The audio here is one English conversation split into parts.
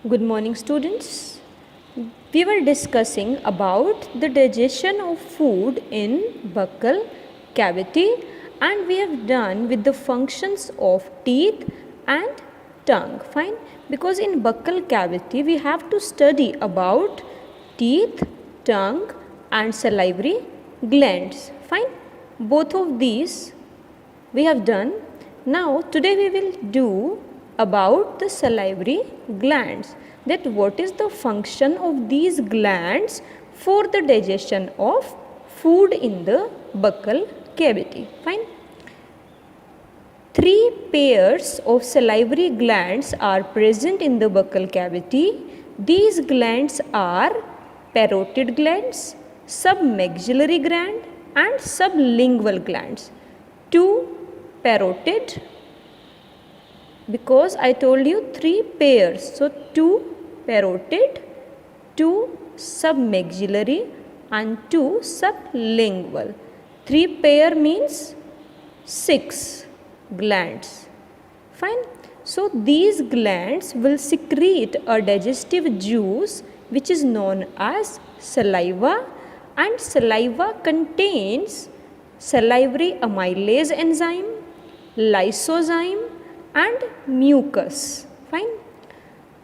Good morning, students. We were discussing about the digestion of food in buccal cavity, and we have done with the functions of teeth and tongue. Fine, because in buccal cavity we have to study about teeth, tongue and salivary glands. Fine, both of these we have done. Now today we will do about the salivary glands, that what is the function of these glands for the digestion of food in the buccal cavity. Fine. 3 pairs of salivary glands are present in the buccal cavity. These glands are parotid glands, submaxillary gland and sublingual glands. 2 parotid, because I told you 3 pairs, so 2 parotid, 2 submaxillary and 2 sublingual. 3 pair means 6 glands. Fine. So these glands will secrete a digestive juice which is known as saliva, and saliva contains salivary amylase enzyme, lysozyme and mucus. Fine.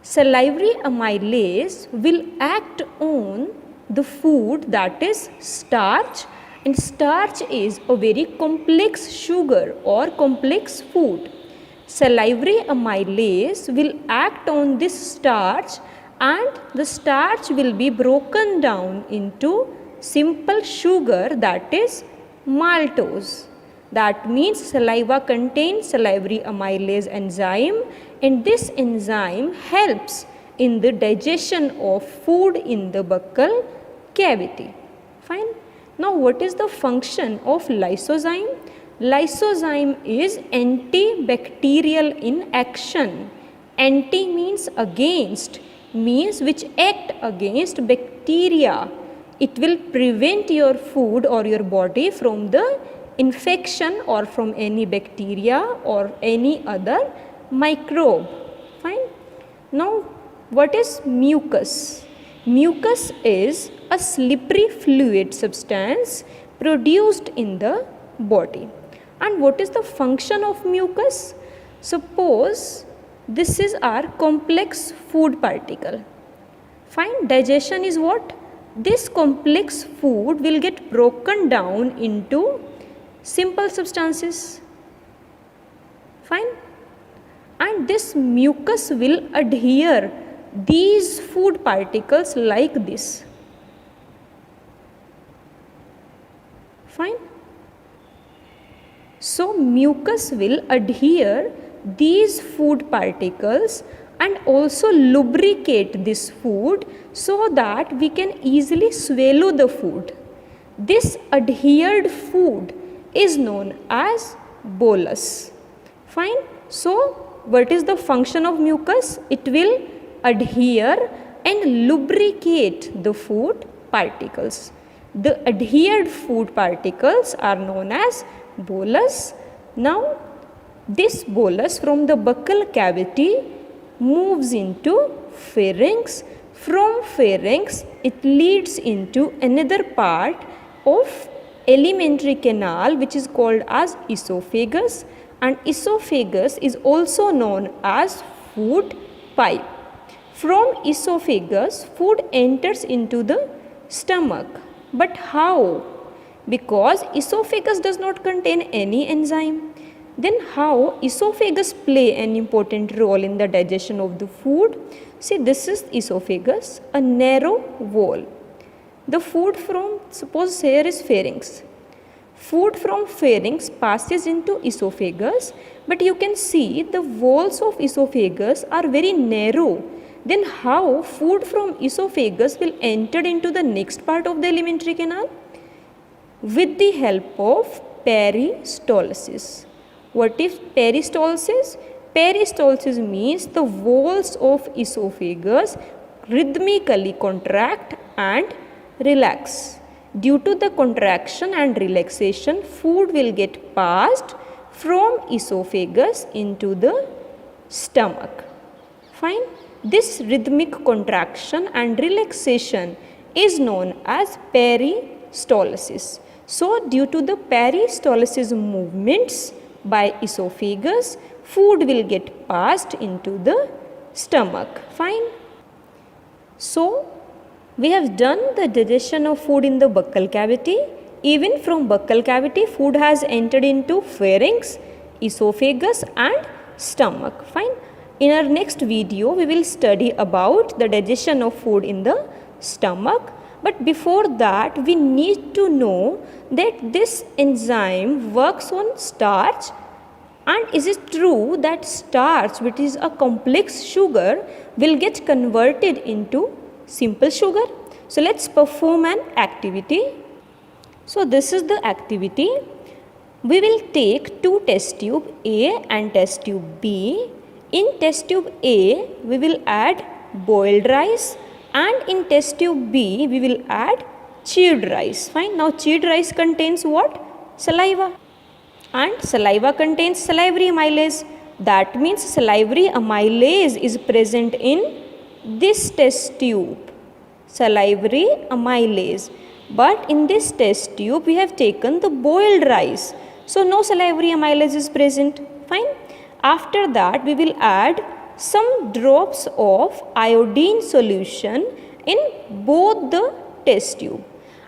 Salivary amylase will act on the food, that is starch, and starch is a very complex sugar or complex food. Salivary amylase will act on this starch and the starch will be broken down into simple sugar, that is maltose. That means saliva contains salivary amylase enzyme, and this enzyme helps in the digestion of food in the buccal cavity. Fine. Now what is the function of lysozyme? Lysozyme is antibacterial in action. Anti means against, means which act against bacteria. It will prevent your food or your body from the infection or from any bacteria or any other microbe. Fine. Now what is mucus? Mucus is a slippery fluid substance produced in the body. And what is the function of mucus? Suppose this is our complex food particle. Fine. Digestion is what? This complex food will get broken down into simple substances. Fine. And this mucus will adhere these food particles like this. Fine. So mucus will adhere these food particles and also lubricate this food so that we can easily swallow the food. This adhered food is known as bolus. Fine. So what is the function of mucus? It will adhere and lubricate the food particles. The adhered food particles are known as bolus. Now this bolus from the buccal cavity moves into pharynx. From pharynx it leads into another part of alimentary canal which is called as esophagus, and esophagus is also known as food pipe. From esophagus food enters into the stomach. But how? Because esophagus does not contain any enzyme. Then how esophagus play an important role in the digestion of the food? See, this is esophagus, a narrow wall. The food from, suppose here is pharynx. Food from pharynx passes into esophagus, but you can see the walls of esophagus are very narrow. Then how food from esophagus will enter into the next part of the alimentary canal? With the help of peristalsis. What is peristalsis? Peristalsis means the walls of esophagus rhythmically contract and relax. Due to the contraction and relaxation, food will get passed from esophagus into the stomach. Fine. This rhythmic contraction and relaxation is known as peristalsis. So, due to the peristalsis movements by esophagus, food will get passed into the stomach. Fine. So, we have done the digestion of food in the buccal cavity. Even from buccal cavity, food has entered into pharynx, esophagus and stomach. Fine. In our next video, we will study about the digestion of food in the stomach. But before that, we need to know that this enzyme works on starch, and is it true that starch, which is a complex sugar, will get converted into simple sugar? So let's perform an activity. So this is the activity. We will take two test tube A and test tube B. In test tube A, we will add boiled rice, and in test tube B, we will add chilled rice. Fine. Now chilled rice contains what? Saliva. And saliva contains salivary amylase. That means salivary amylase is present in this test tube. Salivary amylase. But in this test tube, we have taken the boiled rice. So no salivary amylase is present. Fine. After that, we will add some drops of iodine solution in both the test tube.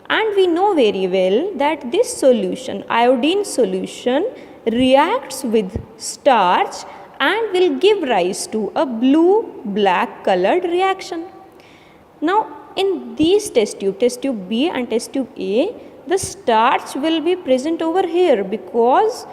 And we know very well that this solution, iodine solution, reacts with starch and will give rise to a blue-black colored reaction. Now, in these test tube B and test tube A, the starch will be present over here because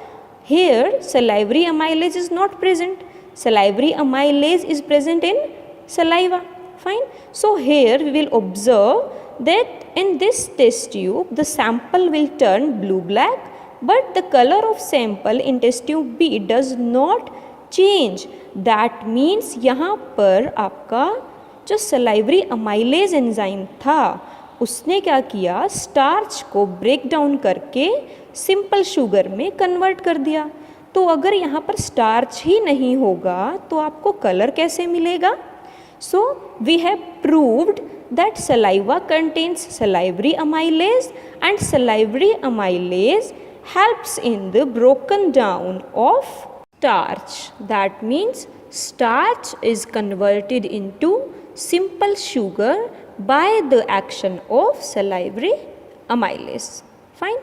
here salivary amylase is not present. Salivary amylase is present in saliva. Fine. So here we will observe that in this test tube the sample will turn blue-black, but the color of sample in test tube B does not change. That means यहाँ पर आपका जो salivary amylase enzyme था उसने क्या किया, starch को break down करके सिंपल शुगर में कन्वर्ट कर दिया. तो अगर यहाँ पर स्टार्च ही नहीं होगा तो आपको कलर कैसे मिलेगा? So we have proved that saliva contains salivary amylase, and salivary amylase helps in the broken down of starch. That means starch is converted into simple sugar by the action of salivary amylase. Fine.